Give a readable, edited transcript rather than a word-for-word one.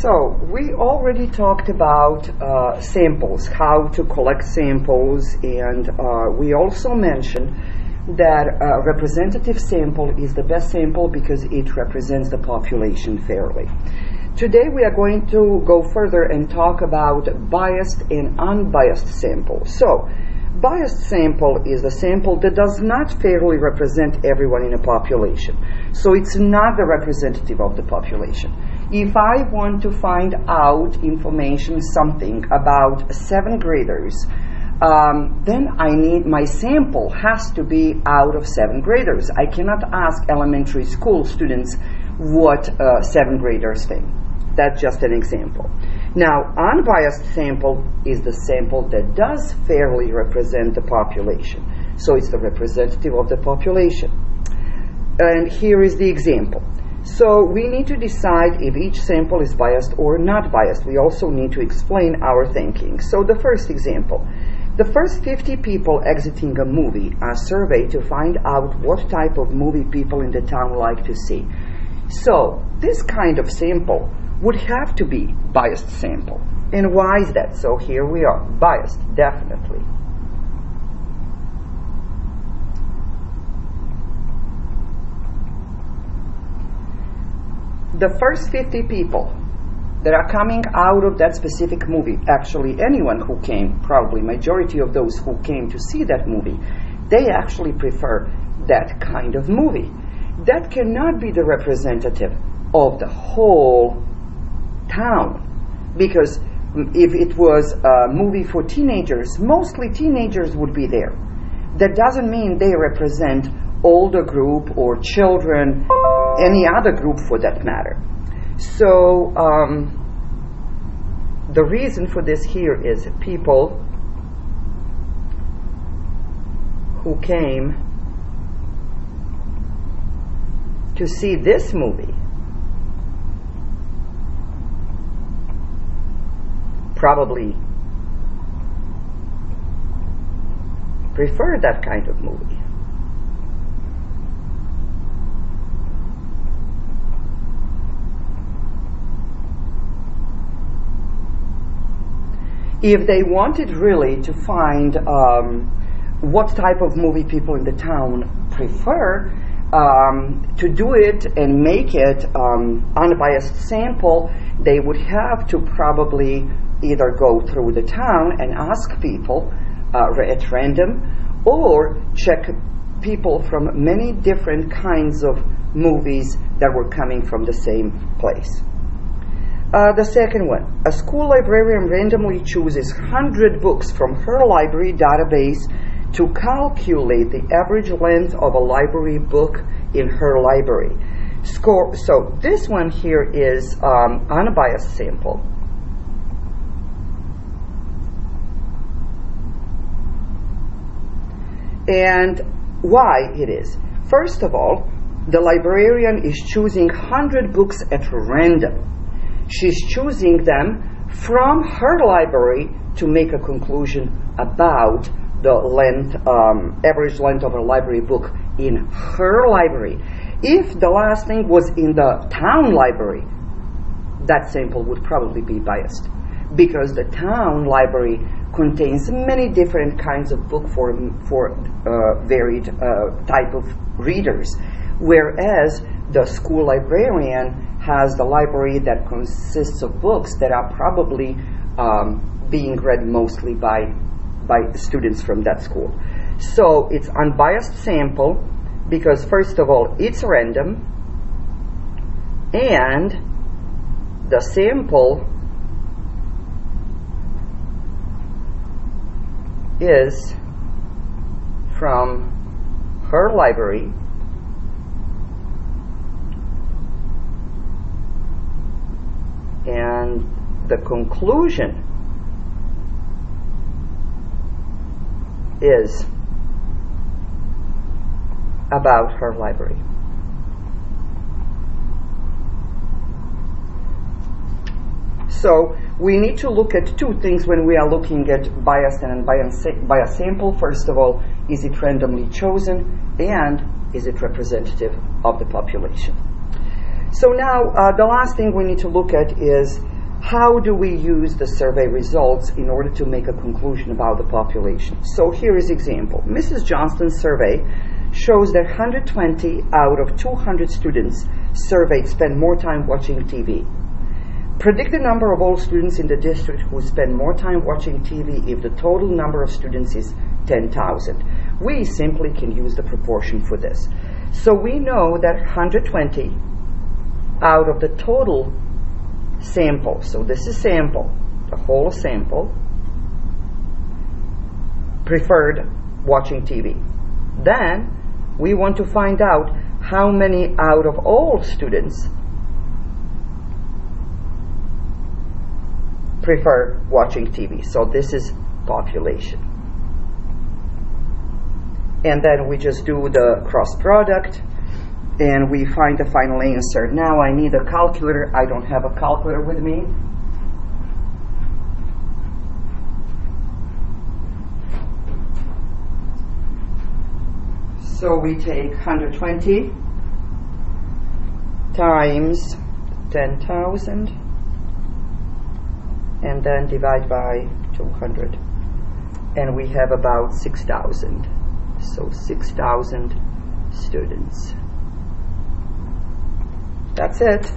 So we already talked about samples, how to collect samples, and we also mentioned that a representative sample is the best sample because it represents the population fairly. Today we are going to go further and talk about biased and unbiased samples. So, biased sample is a sample that does not fairly represent everyone in a population. So it's not the representative of the population. If I want to find out information, something about 7th graders, then my sample has to be out of 7th graders. I cannot ask elementary school students what 7th graders think. That's just an example. Now, unbiased sample is the sample that does fairly represent the population. So it's the representative of the population. And here is the example. So we need to decide if each sample is biased or not biased. We also need to explain our thinking. So the first example. The first 50 people exiting a movie are surveyed to find out what type of movie people in the town like to see. So this kind of sample would have to be biased sample. And why is that? So here we are, biased, definitely. The first 50 people that are coming out of that specific movie, actually anyone who came, probably majority of those who came to see that movie, they actually prefer that kind of movie. That cannot be the representative of the whole town, because if it was a movie for teenagers, mostly teenagers would be there. That doesn't mean they represent older group or children, any other group for that matter. So the reason for this here is people who came to see this movie probably prefer that kind of movie. If they wanted really to find what type of movie people in the town prefer, to do it and make it unbiased sample, they would have to probably either go through the town and ask people at random, or check people from many different kinds of movies that were coming from the same place. The second one, a school librarian randomly chooses 100 books from her library database to calculate the average length of a library book in her library. So this one here is unbiased sample. And why it is. First of all, the librarian is choosing 100 books at random. She's choosing them from her library to make a conclusion about the length, average length of a library book in her library. If the last thing was in the town library, that sample would probably be biased, because the town library contains many different kinds of book for varied type of readers, whereas the school librarian has the library that consists of books that are probably being read mostly by students from that school. So it's unbiased sample because, first of all, it's random, and the sample is from her library, and the conclusion is about her library. So we need to look at two things when we are looking at biased and unbiased sample. First of all, is it randomly chosen, and is it representative of the population? So now the last thing we need to look at is how do we use the survey results in order to make a conclusion about the population. So here is example. Mrs. Johnston's survey shows that 120 out of 200 students surveyed spend more time watching TV. Predict the number of all students in the district who spend more time watching TV if the total number of students is 10,000. We simply can use the proportion for this. So we know that 120 out of the total sample, so this is sample, the whole sample, preferred watching TV. Then we want to find out how many out of all students prefer watching TV. So this is population. And then we just do the cross product and we find the final answer. Now I need a calculator. I don't have a calculator with me. So we take 120 times 10,000 and then divide by 200. And we have about 6,000. So 6,000 students. That's it.